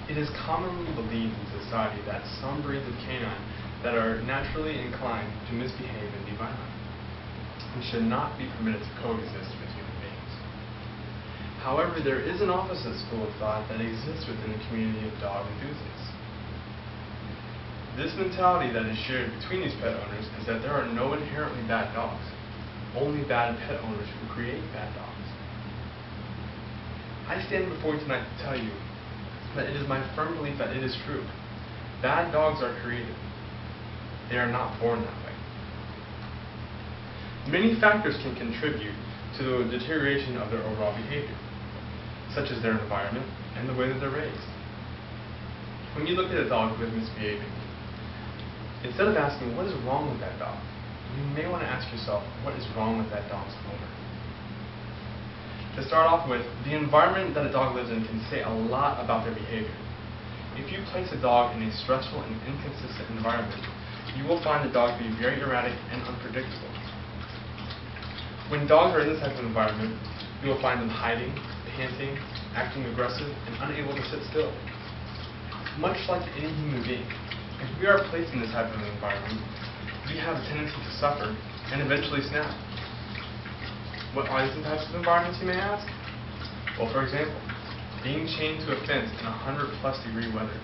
It is commonly believed in society that some breeds of canine that are naturally inclined to misbehave and be violent, and should not be permitted to coexist with human beings. However, there is an opposite school of thought that exists within the community of dog enthusiasts. This mentality that is shared between these pet owners is that there are no inherently bad dogs, only bad pet owners who create bad dogs. I stand before you tonight to tell you that it is my firm belief that it is true. Bad dogs are created. They are not born that way. Many factors can contribute to the deterioration of their overall behavior, such as their environment and the way that they're raised. When you look at a dog who is misbehaving, instead of asking what is wrong with that dog, you may want to ask yourself what is wrong with that dog's owner. To start off with, the environment that a dog lives in can say a lot about their behavior. If you place a dog in a stressful and inconsistent environment, you will find the dog to be very erratic and unpredictable. When dogs are in this type of environment, you will find them hiding, panting, acting aggressive, and unable to sit still. Much like any human being, if we are placed in this type of environment, we have a tendency to suffer and eventually snap. What are these types of environments, you may ask? Well, for example, being chained to a fence in 100-plus-degree weather.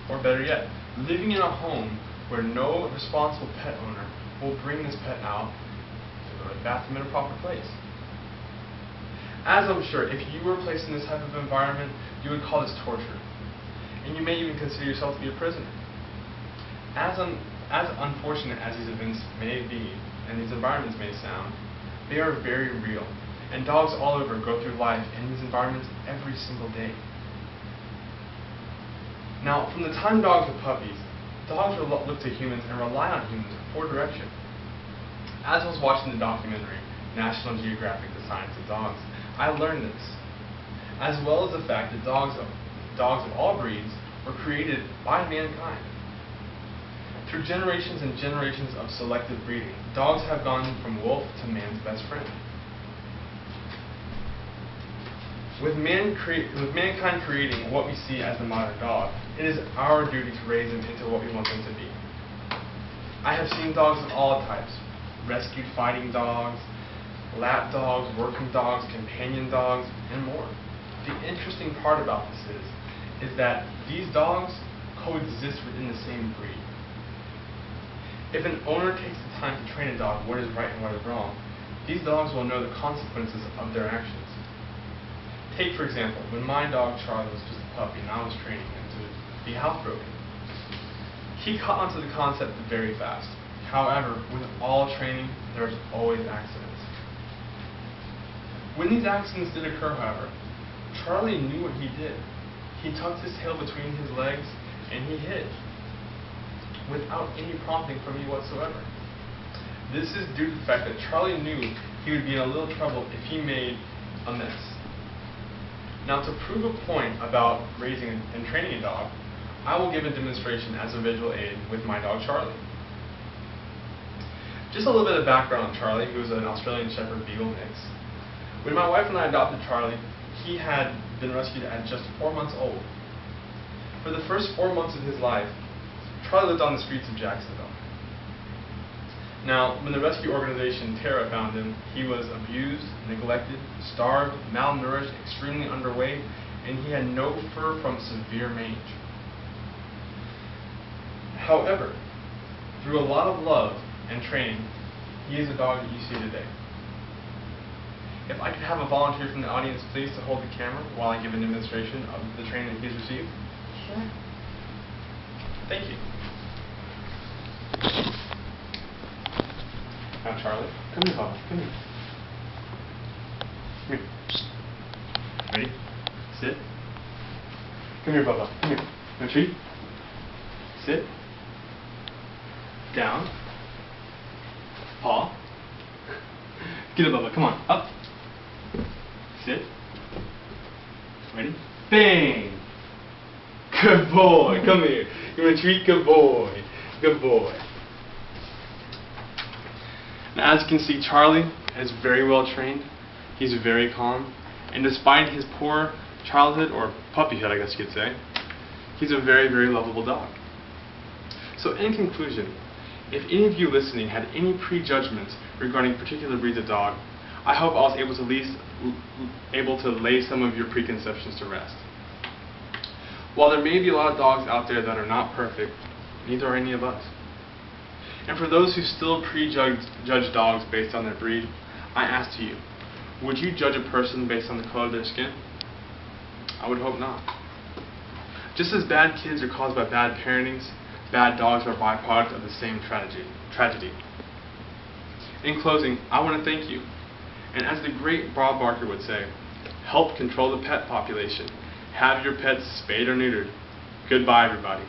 Or better yet, living in a home where no responsible pet owner will bring this pet out to go to the bathroom in a proper place. As I'm sure, if you were placed in this type of environment, you would call this torture. And you may even consider yourself to be a prisoner. As unfortunate as these events may be, and these environments may sound, they are very real. And dogs all over go through life in these environments every single day. Now, from the time dogs were puppies, dogs look to humans and rely on humans for direction. As I was watching the documentary, National Geographic: The Science of Dogs, I learned this, as well as the fact that dogs of all breeds were created by mankind. Through generations and generations of selective breeding, dogs have gone from wolf to man's best friend. With mankind creating what we see as the modern dog, it is our duty to raise them into what we want them to be. I have seen dogs of all types: rescued fighting dogs, lap dogs, working dogs, companion dogs, and more. The interesting part about this is that these dogs coexist within the same breed. If an owner takes the time to train a dog what is right and what is wrong, these dogs will know the consequences of their actions. Take, for example, when my dog Charlie was just a puppy and I was training him to be housebroken. He caught onto the concept very fast. However, with all training, there's always accidents. When these accidents did occur, however, Charlie knew what he did. He tucked his tail between his legs and he hid, without any prompting from me whatsoever. This is due to the fact that Charlie knew he would be in a little trouble if he made a mess. Now, to prove a point about raising and training a dog, I will give a demonstration as a visual aid with my dog Charlie. Just a little bit of background on Charlie, who is an Australian Shepherd Beagle mix. When my wife and I adopted Charlie, he had been rescued at just 4 months old. For the first 4 months of his life, Charlie lived on the streets of Jacksonville. Now, when the rescue organization Terra found him, he was abused, neglected, starved, malnourished, extremely underweight, and he had no fur from severe mange. However, through a lot of love and training, he is the dog that you see today. If I could have a volunteer from the audience, please, to hold the camera while I give a demonstration of the training that he's received. Sure. Thank you. Now, Charlie, come here, Papa. Come here. Come here. Ready? Sit. Come here, Papa. Come here. No treat. Sit. Down. Paw. Get up, Bubba. Come on. Up. Sit. Ready? Bang! Good boy. Come here. You want a treat? Good boy. Good boy. Now, as you can see, Charlie is very well trained. He's very calm. And despite his poor childhood, or puppyhood, I guess you could say, He's a very, very lovable dog. So in conclusion, if any of you listening had any prejudgments regarding particular breeds of dog, I hope I was able to at least lay some of your preconceptions to rest. While there may be a lot of dogs out there that are not perfect, neither are any of us. And for those who still prejudge dogs based on their breed, I ask you, would you judge a person based on the color of their skin? I would hope not. Just as bad kids are caused by bad parentings, bad dogs are a byproduct of the same tragedy. In closing, I want to thank you. And as the great Bob Barker would say, help control the pet population. Have your pets spayed or neutered. Goodbye, everybody.